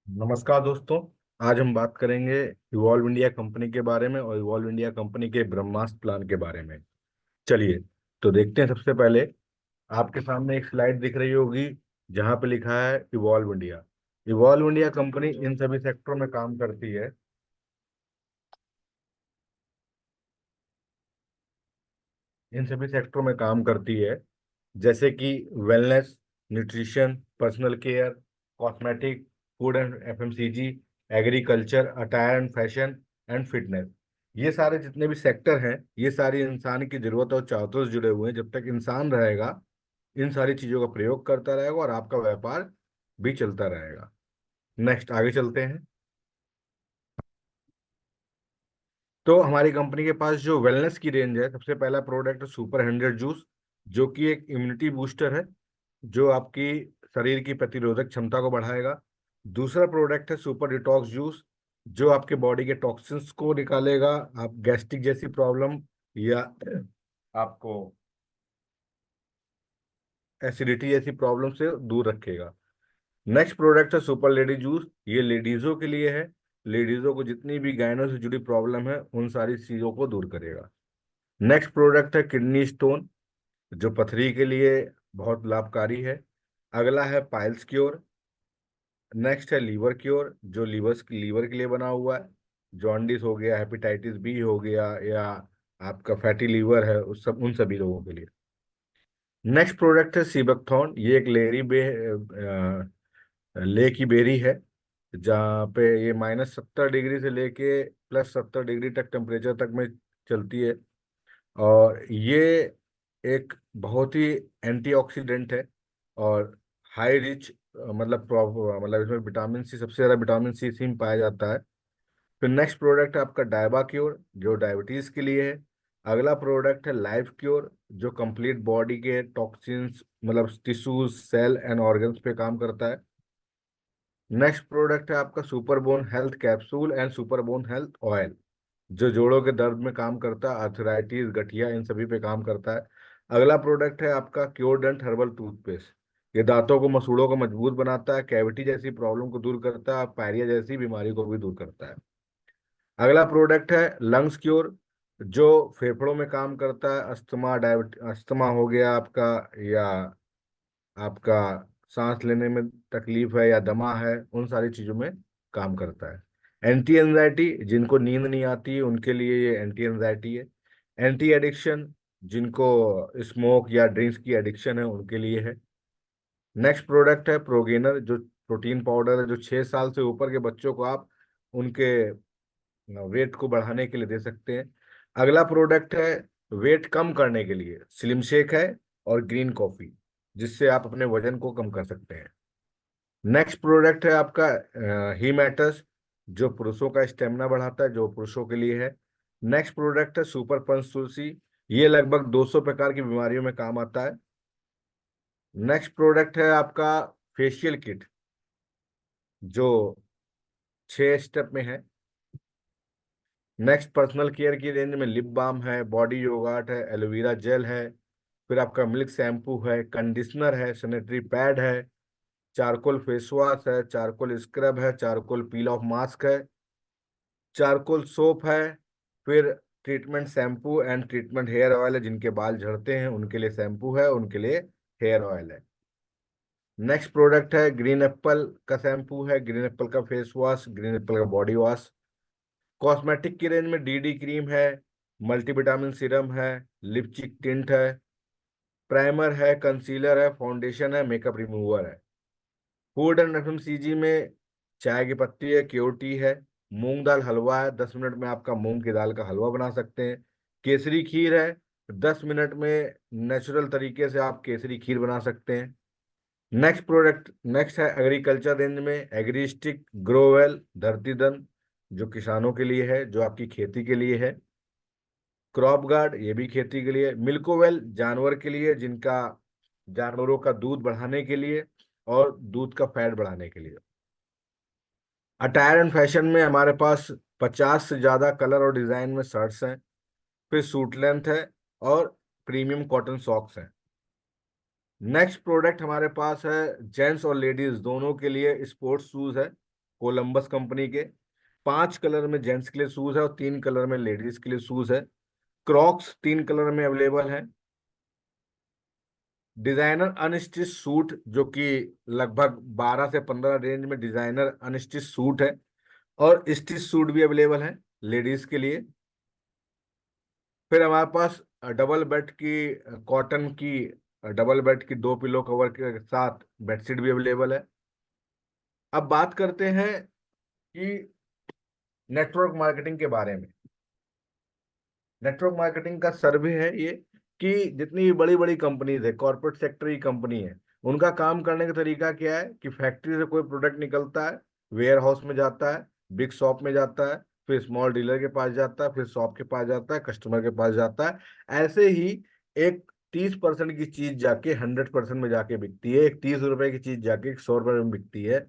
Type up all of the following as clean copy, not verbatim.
नमस्कार दोस्तों। आज हम बात करेंगे इवॉल्व इंडिया कंपनी के बारे में और इवॉल्व इंडिया कंपनी के ब्रह्मास्त्र प्लान के बारे में। चलिए, तो देखते हैं। सबसे पहले आपके सामने एक स्लाइड दिख रही होगी जहां पे लिखा है evolve India. Evolve India company इन सभी सेक्टरों में काम करती है। इन सभी सेक्टरों में काम करती है, जैसे कि wellness, nutrition, personal care, cosmetic, food and FMCG, agriculture, attire and fashion and fitness. ये सारे जितने भी सेक्टर हैं, ये सारी इंसान की जरूरत और चाहतों से जुड़े हुए हैं। जब तक इंसान रहेगा, इन सारी चीजों का प्रयोग करता रहेगा और आपका व्यापार भी चलता रहेगा। नेक्स्ट, आगे चलते हैं। तो हमारी कंपनी के पास जो वेलनेस की रेंज है, सबसे पहला प्रोडक्ट है सुपर 100 जूस, जो कि एक इम्यूनिटी बूस्टर है, जो आपकी शरीर की प्रतिरोधक क्षमता को बढ़ाएगा। दूसरा प्रोडक्ट है सुपर डिटॉक्स जूस, जो आपके बॉडी के टॉक्सिन्स को निकालेगा, आप गैस्ट्रिक जैसी प्रॉब्लम या आपको एसिडिटी जैसी प्रॉब्लम से दूर रखेगा। नेक्स्ट प्रोडक्ट है सुपर लेडी जूस, ये लेडीजों के लिए है। लेडीजों को जितनी भी गायनों से जुड़ी प्रॉब्लम है, उन सारी चीजों को दूर करेगा। नेक्स्ट प्रोडक्ट है किडनी स्टोन, जो पथरी के लिए बहुत लाभकारी है। अगला है पाइल्स क्योर। नेक्स्ट है लीवर क्योर, जो लीवर के लिए बना हुआ है। जॉन्डिस हो गया, हेपेटाइटिस बी हो गया, या आपका फैटी लीवर है, उन सभी लोगों के लिए। नेक्स्ट प्रोडक्ट है सीबकथॉर्न, ये एक ले की बेरी है, जहाँ पे ये -70 डिग्री से लेके +70 डिग्री तक टेम्परेचर तक में चलती है। और ये एक बहुत ही एंटीऑक्सीडेंट है और हाई रिच, मतलब इसमें विटामिन सी, सबसे ज़्यादा विटामिन सी इसी में पाया जाता है। फिर नेक्स्ट प्रोडक्ट है आपका डायबा क्योर, जो डायबिटीज़ के लिए है। अगला प्रोडक्ट है लाइफ क्योर, जो कंप्लीट बॉडी के टॉक्सिन्स, मतलब टिश्यूज, सेल एंड ऑर्गन्स पे काम करता है। नेक्स्ट प्रोडक्ट है आपका super bone health capsule and super bone health oil, जो जोड़ों के दर्द में काम करता है, आर्थराइटिस, गठिया, इन सभी पे काम करता है। अगला प्रोडक्ट है आपका क्योरडेंट हर्बल टूथपेस्ट, ये दांतों को, मसूड़ों को मजबूत बनाता है, कैविटी जैसी प्रॉब्लम को दूर करता है, पायरिया जैसी बीमारी को भी दूर करता है। अगला प्रोडक्ट है लंग्स क्योर, जो फेफड़ों में काम करता है, अस्थमा हो गया आपका, या आपका सांस लेने में तकलीफ है या दमा है, उन सारी चीजों में काम करता है। एंटी एंजाइटी, जिनको नींद नहीं आती उनके लिए ये एंटी एंजाइटी है। एंटी एडिक्शन, जिनको स्मोक या ड्रिंक्स की एडिक्शन है, उनके लिए है। नेक्स्ट प्रोडक्ट है प्रोगेनर, जो प्रोटीन पाउडर है, जो 6 साल से ऊपर के बच्चों को आप उनके वेट को बढ़ाने के लिए दे सकते हैं। अगला प्रोडक्ट है वेट कम करने के लिए, स्लिम शेक है और ग्रीन कॉफी, जिससे आप अपने वजन को कम कर सकते हैं। नेक्स्ट प्रोडक्ट है आपका ही मैटर्स, जो पुरुषों का स्टेमिना बढ़ाता है, जो पुरुषों के लिए है। नेक्स्ट प्रोडक्ट है सुपर पंच तुलसी, ये लगभग 200 प्रकार की बीमारियों में काम आता है। नेक्स्ट प्रोडक्ट है आपका फेशियल किट, जो 6 स्टेप में है। नेक्स्ट पर्सनल केयर की रेंज में लिप बाम है, बॉडी योगार्ट है, एलोवेरा जेल है, फिर आपका मिल्क शैम्पू है, कंडीशनर है, सैनिटरी पैड है, चारकोल फेस वॉश है, चारकोल स्क्रब है, चारकोल पील ऑफ मास्क है, चारकोल सोप है, फिर treatment shampoo and treatment hair oil है, जिनके बाल झड़ते हैं उनके लिए शैम्पू है, उनके लिए हेयर ऑयल है। नेक्स्ट प्रोडक्ट है ग्रीन एप्पल का शैम्पू है, ग्रीन एप्पल का फेस वॉश, ग्रीन एप्पल का बॉडी वॉश। कॉस्मेटिक की रेंज में डीडी क्रीम है, मल्टीविटामिन सीरम है, लिपस्टिक टिंट है, प्राइमर है, कंसीलर है, फाउंडेशन है, मेकअप रिमूवर है। फूड एंड एफएमसीजी में चाय की पत्ती है, क्योटी है, मूंग दाल हलवा है, 10 मिनट में आपका मूंग की दाल का हलवा बना सकते हैं। केसरी खीर है, 10 मिनट में नेचुरल तरीके से आप केसरी खीर बना सकते हैं। नेक्स्ट है एग्रीकल्चर रेंज में एग्री स्टिक, ग्रोवेल, धरती धन, जो किसानों के लिए है, जो आपकी खेती के लिए है। क्रॉप गार्ड, ये भी खेती के लिए। मिल्कोवेल, जानवर के लिए, जिनका जानवरों का दूध बढ़ाने के लिए और दूध का फैट बढ़ाने के लिए। अटायर एंड फैशन में हमारे पास 50 से ज्यादा कलर और डिजाइन में शर्ट्स हैं, फिर सूट लेंथ है, और प्रीमियम कॉटन सॉक्स हैं। नेक्स्ट प्रोडक्ट हमारे पास है जेंट्स और लेडीज दोनों के लिए स्पोर्ट्स शूज है, कोलंबस कंपनी के। 5 कलर में जेंट्स के लिए शूज है और 3 कलर में लेडीज के लिए शूज है। क्रॉक्स 3 कलर में अवेलेबल है। डिजाइनर अनस्टिच सूट जो कि लगभग 12 से 15 रेंज में डिजाइनर अनस्टिच सूट है, और स्टिच सूट भी अवेलेबल है लेडीज के लिए। फिर हमारे पास डबल बेड की, कॉटन की डबल बेड की 2 पिलो कवर के साथ बेडशीट भी अवेलेबल है। अब बात करते हैं कि नेटवर्क मार्केटिंग के बारे में। नेटवर्क मार्केटिंग का सर्वे है ये, कि जितनी भी बड़ी बड़ी कंपनीज है, कॉर्पोरेट सेक्टर की कंपनी है, उनका काम करने का तरीका क्या है कि फैक्ट्री से कोई प्रोडक्ट निकलता है, वेयर हाउस में जाता है, बिग शॉप में जाता है, फिर स्मॉल डीलर के पास जाता है, फिर शॉप के पास जाता है, कस्टमर के पास जाता है। ऐसे ही एक 30% की चीज जाके 100% में जाके बिकती है, एक 30 रुपए की चीज जाके 100 रुपए में बिकती है।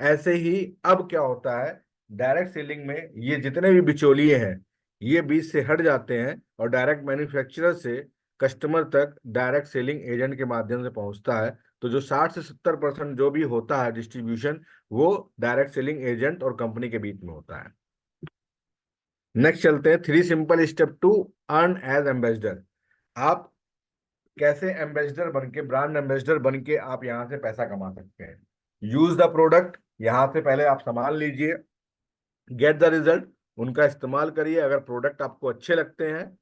ऐसे ही अब क्या होता है, डायरेक्ट सेलिंग में ये जितने भी बिचौलिए हैं, ये बीच से हट जाते हैं और डायरेक्ट मैन्युफैक्चरर से कस्टमर तक डायरेक्ट सेलिंग एजेंट के माध्यम से पहुंचता है। तो जो 60 से 70% जो भी होता है डिस्ट्रीब्यूशन, वो डायरेक्ट सेलिंग एजेंट और कंपनी के बीच में होता है। नेक्स्ट चलते हैं, 3 simple step to earn as ambassador. आप कैसे एम्बेसडर बन के, ब्रांड एम्बेसडर बन के आप यहाँ से पैसा कमा सकते हैं। यूज द प्रोडक्ट, यहाँ से पहले आप सामान लीजिए। गेट द रिजल्ट, उनका इस्तेमाल करिए। अगर प्रोडक्ट आपको अच्छे लगते हैं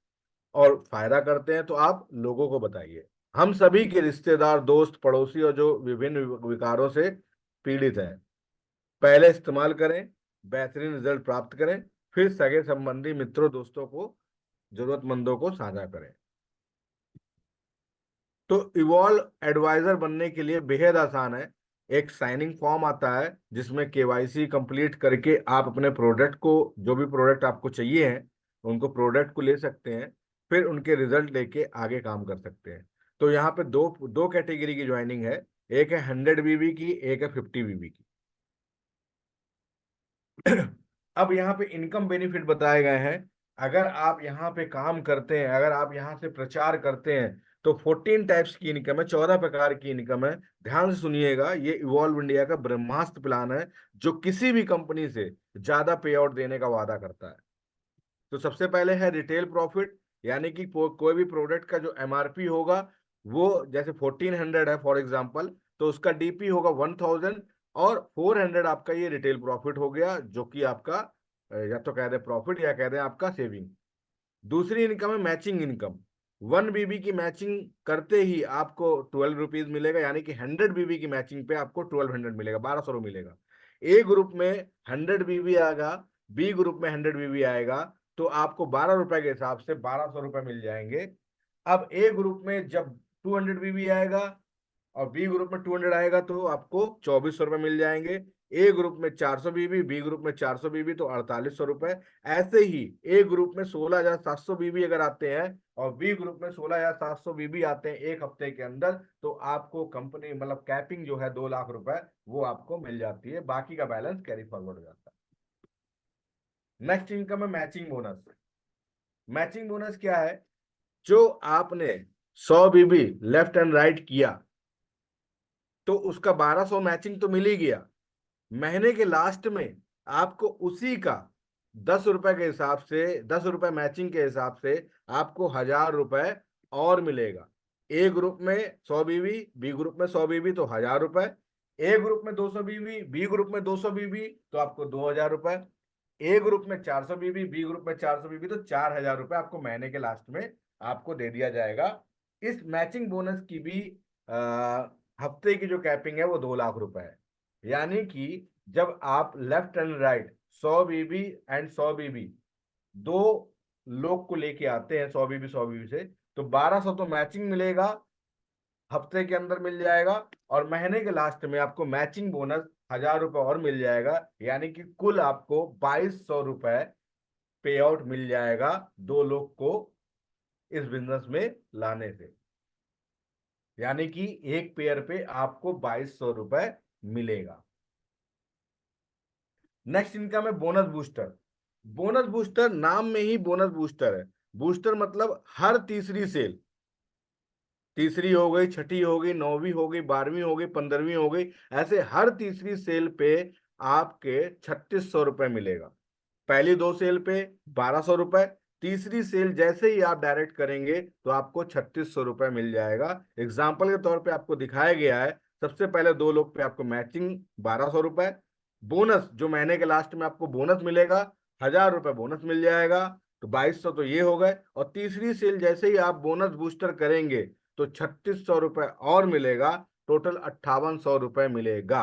और फायदा करते हैं तो आप लोगों को बताइए। हम सभी के रिश्तेदार, दोस्त, पड़ोसी और जो विभिन्न विकारों से पीड़ित हैं, पहले इस्तेमाल करें, बेहतरीन रिजल्ट प्राप्त करें, फिर सगे संबंधी, मित्रों, दोस्तों को, जरूरतमंदों को साझा करें। तो इवॉल्व एडवाइजर बनने के लिए बेहद आसान है। एक साइनिंग फॉर्म आता है जिसमें केवाईसी कंप्लीट करके आप अपने प्रोडक्ट को, जो भी प्रोडक्ट आपको चाहिए हैं, उनको प्रोडक्ट को ले सकते हैं, फिर उनके रिजल्ट लेके आगे काम कर सकते हैं। तो यहाँ पे दो दो कैटेगरी की ज्वाइनिंग है, एक है 100 BB की, एक है 50 BB की। अब यहाँ पे इनकम बेनिफिट बताए गए हैं। अगर आप यहाँ पे काम करते हैं, अगर आप यहाँ से प्रचार करते हैं, तो 14 टाइप्स की इनकम है, 14 प्रकार की इनकम है। ध्यान से सुनिएगा, ये इवॉल्व इंडिया का ब्रह्मास्त्र प्लान है जो किसी भी कंपनी से ज्यादा पे आउट देने का वादा करता है। तो सबसे पहले है रिटेल प्रॉफिट, यानी कि कोई भी प्रोडक्ट का जो एमआरपी होगा, वो जैसे 1400 है फॉर एग्जांपल, तो उसका डीपी होगा 1000, और 400 आपका ये रिटेल प्रॉफिट हो गया, जो कि आपका या तो कह दे प्रॉफिट या कह दे आपका सेविंग। दूसरी इनकम है मैचिंग इनकम। 1 BB की मैचिंग करते ही आपको 12 रुपीज मिलेगा, यानी कि 100 BB की मैचिंग पे आपको 1200 मिलेगा, 1200 मिलेगा। ए ग्रुप में 100 BB आएगा, बी ग्रुप में 100 BB आएगा, तो आपको 12 रुपए के हिसाब से 1200 रुपए मिल जाएंगे। अब ए ग्रुप में जब 200 BB आएगा और बी ग्रुप में 200 आएगा, तो आपको 2400 रुपये मिल जाएंगे। ए ग्रुप में 400 BB, बी ग्रुप में 400 BB, तो 4800 रुपये। ऐसे ही ए ग्रुप में 16,700 BB अगर आते हैं और बी ग्रुप में 16,700 BB आते हैं एक हफ्ते के अंदर, तो आपको कंपनी मतलब कैपिंग जो है 2 लाख रुपए, वो आपको मिल जाती है। बाकी का बैलेंस कैरी फॉरवर्ड हो जाता है। नेक्स्ट इनकम है मैचिंग बोनस। मैचिंग बोनस क्या है? जो आपने 100 BB लेफ्ट एंड राइट किया, तो उसका 1200 मैचिंग तो मिल ही गया। महीने के लास्ट में आपको उसी का 10 रुपए के हिसाब से, 10 रुपए मैचिंग के हिसाब से आपको 1000 रुपए और मिलेगा। ए ग्रुप में 100 BB, बी ग्रुप में 100 BB, तो 1000 रुपए। ए ग्रुप में 200 BB, बी ग्रुप में 200 BB, तो आपको 2000 रुपए। ए ग्रुप में 400 BB, बी ग्रुप में 400 BB, तो 4000 रुपए आपको महीने के लास्ट में आपको दे दिया जाएगा। इस मैचिंग बोनस की भी हफ्ते की जो कैपिंग है वो 2 लाख रुपए है। यानी कि जब आप left and right 100 BB and 100 BB दो लोग को लेके आते हैं, 100 BB 100 BB से, तो 1200 तो मैचिंग मिलेगा, हफ्ते के अंदर मिल जाएगा, और महीने के लास्ट में आपको मैचिंग बोनस 1000 रुपए और मिल जाएगा। यानी कि कुल आपको 2200 रुपए पे आउट मिल जाएगा दो लोग को इस बिजनेस में लाने से। यानी कि एक पेयर पे आपको 2200 रुपए मिलेगा। नेक्स्ट इनकम है बोनस बूस्टर। बोनस बूस्टर, नाम में ही बोनस बूस्टर है। बूस्टर मतलब हर तीसरी सेल, तीसरी हो गई, छठी हो गई, 9वीं हो गई, 12वीं हो गई, 15वीं हो गई, ऐसे हर तीसरी सेल पे आपके 3600 रुपये मिलेगा। पहली दो सेल पे 1200 रुपये, तीसरी सेल जैसे ही आप डायरेक्ट करेंगे तो आपको 3600 रुपये मिल जाएगा। एग्जाम्पल के तौर पे आपको दिखाया गया है, सबसे पहले दो लोग पे आपको मैचिंग 1200 रुपये, बोनस जो महीने के लास्ट में आपको बोनस मिलेगा 1000 रुपये बोनस मिल जाएगा, तो 2200 तो ये हो गए। और तीसरी सेल जैसे ही आप बोनस बूस्टर करेंगे तो 3600 रुपये और मिलेगा, टोटल 5800 रुपये मिलेगा।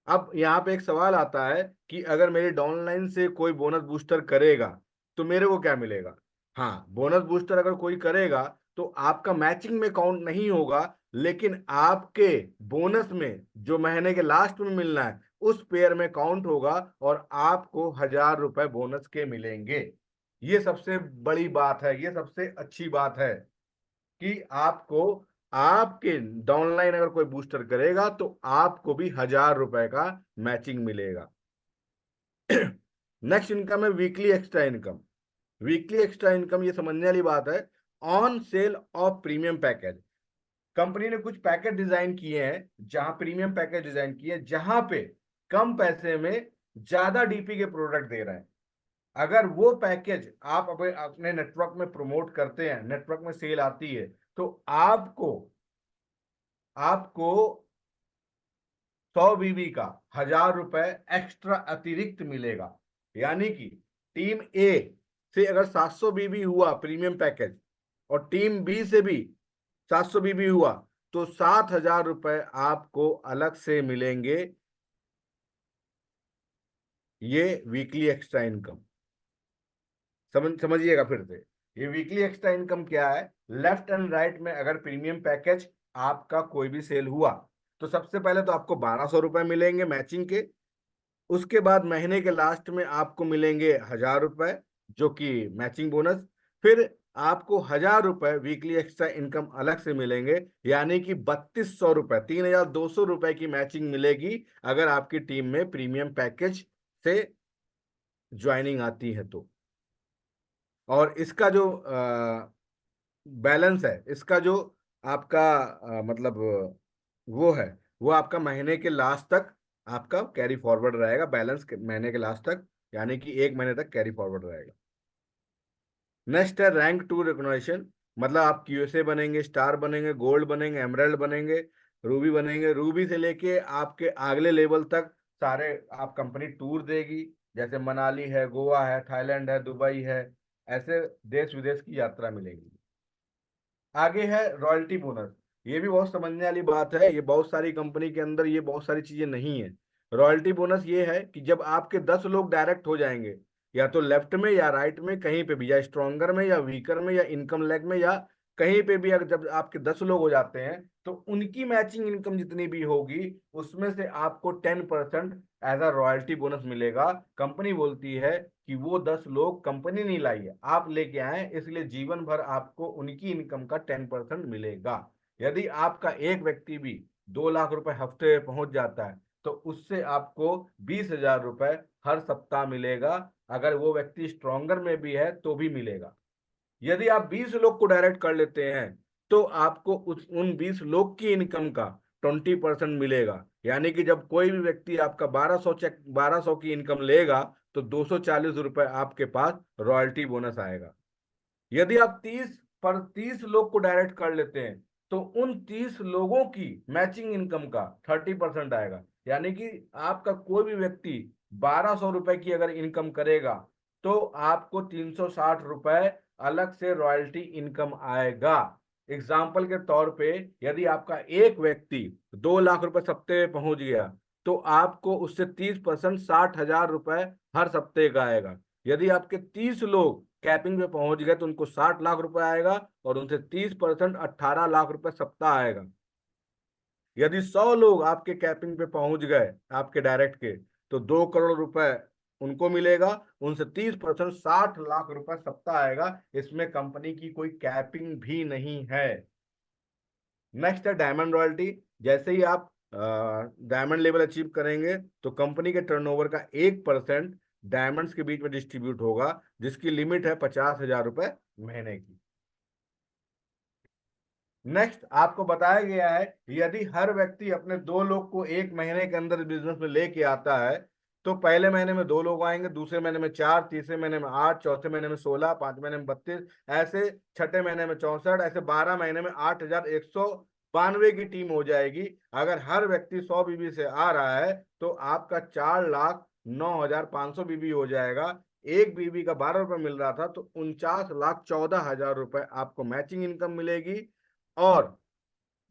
अब यहाँ पे एक सवाल आता है कि अगर मेरी डाउनलाइन से कोई बोनस बूस्टर करेगा तो मेरे को क्या मिलेगा। हाँ, बोनस बूस्टर अगर कोई करेगा तो आपका मैचिंग में काउंट नहीं होगा, लेकिन आपके बोनस में जो महीने के लास्ट में मिलना है उस पेयर में काउंट होगा और आपको 1000 रुपये बोनस के मिलेंगे। ये सबसे बड़ी बात है, ये सबसे अच्छी बात है कि आपको, आपके डाउनलाइन अगर कोई बूस्टर करेगा तो आपको भी 1000 रुपए का मैचिंग मिलेगा। नेक्स्ट इनकम है weekly extra income. Weekly extra income, ये समझने वाली बात है। On sale of premium package, company ने कुछ पैकेज डिजाइन किए हैं, जहां प्रीमियम पैकेज डिजाइन किए हैं जहां पे कम पैसे में ज्यादा डीपी के प्रोडक्ट दे रहे हैं। अगर वो पैकेज आप अपने नेटवर्क में प्रमोट करते हैं, नेटवर्क में सेल आती है, तो आपको आपको 100 बीबी का 1000 रुपए एक्स्ट्रा अतिरिक्त मिलेगा। यानी कि टीम ए से अगर 700 बीबी हुआ प्रीमियम पैकेज और टीम बी से भी 700 बीबी हुआ तो 7000 रुपए आपको अलग से मिलेंगे। ये वीकली एक्स्ट्रा इनकम समझिएगा फिर से। ये वीकली एक्स्ट्रा इनकम क्या है, लेफ्ट एंड राइट में अगर प्रीमियम पैकेज आपका कोई भी सेल हुआ तो सबसे पहले तो आपको 1200 रुपये मिलेंगे मैचिंग के। उसके बाद महीने के लास्ट में आपको मिलेंगे 1000 रुपये जो कि मैचिंग बोनस। फिर आपको 1000 रुपये वीकली एक्स्ट्रा इनकम अलग से मिलेंगे, यानी कि 3200 रुपये, 3200 रुपये की मैचिंग मिलेगी अगर आपकी टीम में प्रीमियम पैकेज से ज्वाइनिंग आती है तो। और इसका जो बैलेंस है, इसका जो आपका मतलब वो है, वो आपका महीने के लास्ट तक आपका कैरी फॉरवर्ड रहेगा, बैलेंस महीने के लास्ट तक, यानी कि एक महीने तक कैरी फॉरवर्ड रहेगा। नेक्स्ट है रैंक टू रिकॉग्निशन, मतलब आप क्यूएसए बनेंगे, स्टार बनेंगे, गोल्ड बनेंगे, एमराल्ड बनेंगे, रूबी बनेंगे। रूबी से लेके आपके अगले लेवल तक सारे आप कंपनी टूर देगी, जैसे मनाली है, गोवा है, थाईलैंड है, दुबई है, ऐसे देश विदेश की यात्रा मिलेगी। आगे है रॉयल्टी बोनस। ये भी बहुत समझने वाली बात है, ये बहुत सारी कंपनी के अंदर ये बहुत सारी चीजें नहीं है। रॉयल्टी बोनस ये है कि जब आपके 10 लोग डायरेक्ट हो जाएंगे, या तो लेफ्ट में या राइट में कहीं पे भी, या स्ट्रॉन्गर में या वीकर में या इनकम लेग में या कहीं पे भी, अगर जब आपके 10 लोग हो जाते हैं तो उनकी मैचिंग इनकम जितनी भी होगी उसमें से आपको 10% एज अ रॉयल्टी बोनस मिलेगा। कंपनी बोलती है कि वो 10 लोग कंपनी नहीं लाई है, आप लेके आए, इसलिए जीवन भर आपको उनकी इनकम का 10% मिलेगा। यदि आपका एक व्यक्ति भी 2 लाख रुपए हफ्ते में पहुंच जाता है तो उससे आपको 20,000 रुपए हर सप्ताह मिलेगा। अगर वो व्यक्ति स्ट्रॉन्गर में भी है तो भी मिलेगा। यदि आप 20 लोग को डायरेक्ट कर लेते हैं तो आपको उन 20 लोग की इनकम का 20% मिलेगा। यानी कि जब कोई भी व्यक्ति आपका 1200 की इनकम लेगा तो 240 रुपए आपके पास रॉयल्टी बोनस आएगा। यदि आप 30 लोग को डायरेक्ट कर लेते हैं तो उन 30 लोगों की मैचिंग इनकम का 30% आएगा। यानी कि आपका कोई भी व्यक्ति 1200 रुपए की अगर इनकम करेगा तो आपको 360 रुपए अलग से रॉयल्टी इनकम आएगा। एग्जाम्पल के तौर पे यदि आपका एक व्यक्ति 2 लाख रुपए सप्ते में पहुंच गया तो आपको उससे 30% 60,000 रुपए हर सप्ते का आएगा। यदि आपके 30 लोग कैपिंग पे पहुंच गए तो उनको 60 लाख रुपए आएगा और उनसे 30% 18 लाख रुपए सप्ताह आएगा। यदि 100 लोग आपके कैपिंग पे पहुंच गए आपके डायरेक्ट के तो 2 करोड़ रुपए उनको मिलेगा, उनसे 30% 60 लाख रुपए सप्ताह आएगा। इसमें कंपनी की कोई कैपिंग भी नहीं है। नेक्स्ट है डायमंड रॉयल्टी। जैसे ही आप डायमंड लेवल अचीव करेंगे तो कंपनी के टर्नओवर का 1% डायमंड्स के बीच में डिस्ट्रीब्यूट होगा, जिसकी लिमिट है 50,000 रुपए महीने की। नेक्स्ट आपको बताया गया है, यदि हर व्यक्ति अपने 2 लोग को 1 महीने के अंदर बिजनेस में लेके आता है, तो पहले महीने में 2 लोग आएंगे, दूसरे महीने में 4, तीसरे महीने में 8, चौथे महीने में 16, 5 महीने में 32, ऐसे छठे महीने में 64, ऐसे 12 महीने में 8,192 की टीम हो जाएगी। अगर हर व्यक्ति 100 बीबी से आ रहा है तो आपका 4,09,500 बीबी हो जाएगा। एक बीबी का 12 रुपये मिल रहा था, तो 49,14,000 रुपये आपको मैचिंग इनकम मिलेगी। और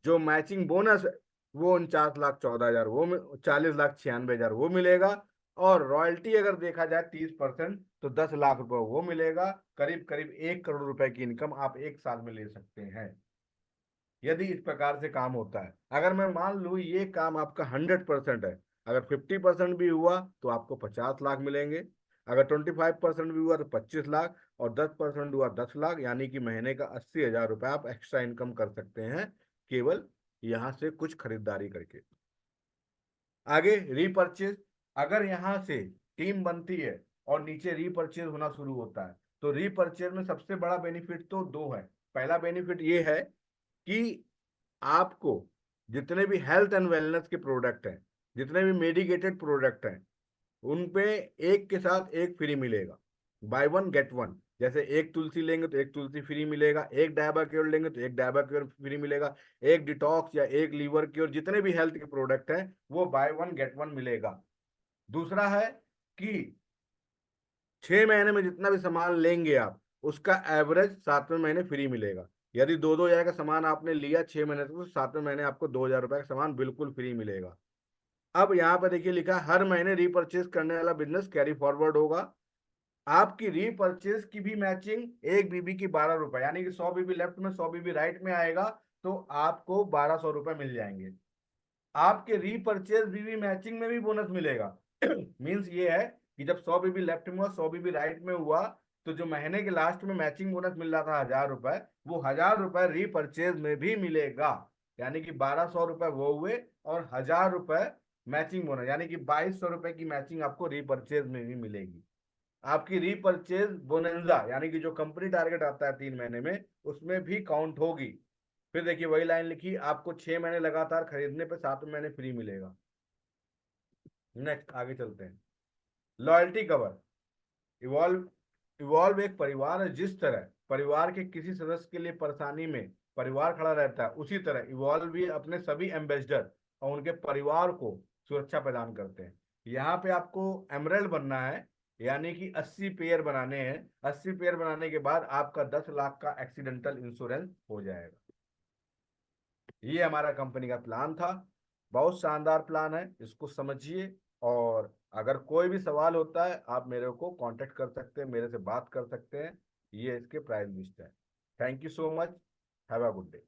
जो मैचिंग बोनस है वो 49,14,000, वो 40,96,000 वो मिलेगा। और रॉयल्टी अगर देखा जाए 30%, तो 10 लाख रुपए वो मिलेगा। करीब करीब 1 करोड़ रुपए की इनकम आप एक साल में ले सकते हैं, यदि इस प्रकार से काम होता है। अगर मैं मान लूँ ये काम आपका 100% है, अगर 50% भी हुआ तो आपको 50 लाख मिलेंगे, अगर 25% भी हुआ तो 25 लाख, और 10% हुआ 10 लाख, यानी कि महीने का 80,000 रुपये आप एक्स्ट्रा इनकम कर सकते हैं, केवल यहाँ से कुछ खरीदारी करके। आगे रीपर्चेज, अगर यहाँ से टीम बनती है और नीचे रीपर्चेज होना शुरू होता है, तो रीपर्चेज में सबसे बड़ा बेनिफिट तो दो है। पहला बेनिफिट ये है कि आपको जितने भी हेल्थ एंड वेलनेस के प्रोडक्ट हैं, जितने भी मेडिकेटेड प्रोडक्ट हैं, उन पे एक के साथ एक फ्री मिलेगा, बाय वन गेट वन। जैसे एक तुलसी लेंगे तो एक तुलसी फ्री मिलेगा, एक डायबा क्योर लेंगे तो एक डायबा क्योर फ्री मिलेगा, एक डिटॉक्स या एक लीवर क्योर, जितने भी हेल्थ के प्रोडक्ट हैं वो बाय वन गेट वन मिलेगा। दूसरा है कि 6 महीने में जितना भी सामान लेंगे आप, उसका एवरेज 7वें महीने फ्री मिलेगा। यदि 2,000 का सामान आपने लिया 6 महीने तक, तो 7वें महीने आपको 2,000 रुपये का सामान बिल्कुल फ्री मिलेगा। अब यहाँ पर देखिए लिखा, हर महीने रीपर्चेज करने वाला बिजनेस कैरी फॉरवर्ड होगा। आपकी रीपर्चेज की भी मैचिंग एक बीबी की 12 रुपए, यानी कि 100 बीबी लेफ्ट में 100 बीबी राइट में आएगा, तो आपको 1,200 रुपये मिल जाएंगे। आपके रीपर्चेज बीबी मैचिंग में भी बोनस मिलेगा। मीन्स ये है कि जब 100 बीबी लेफ्ट में हुआ 100 बीबी राइट में हुआ, तो जो महीने के लास्ट में मैचिंग बोनस मिल रहा था 1,000 रुपए, वो 1,000 रुपए रीपर्चेज में भी मिलेगा। यानी कि 1,200 रुपए वो हुए, और 1,000 रुपए मैचिंग बोनस, यानी कि 2,200 रुपए की मैचिंग आपको रीपर्चेज में भी मिलेगी। आपकी रीपर्चेज बोनंजा, यानी कि जो कंपनी टारगेट आता है 3 महीने में, उसमें भी काउंट होगी। फिर देखिए वही लाइन लिखी, आपको 6 महीने लगातार खरीदने पे 7वें महीने फ्री मिलेगा। नेक्स्ट आगे चलते हैं। Loyalty cover. इवॉल्व, इवॉल्व एक परिवार है। जिस तरह परिवार के किसी सदस्य के लिए परेशानी में परिवार खड़ा रहता है, उसी तरह इवॉल्व भी अपने सभी एम्बेसडर और उनके परिवार को सुरक्षा प्रदान करते हैं। यहाँ पे आपको एमरल्ड बनना है, यानी कि 80 पेयर बनाने हैं। 80 पेयर बनाने के बाद आपका 10 लाख का एक्सीडेंटल इंश्योरेंस हो जाएगा। ये हमारा कंपनी का प्लान था, बहुत शानदार प्लान है, इसको समझिए। और अगर कोई भी सवाल होता है आप मेरे को कांटेक्ट कर सकते हैं, मेरे से बात कर सकते हैं। ये इसके प्राइस लिस्ट है। Thank you so much. Have a good day.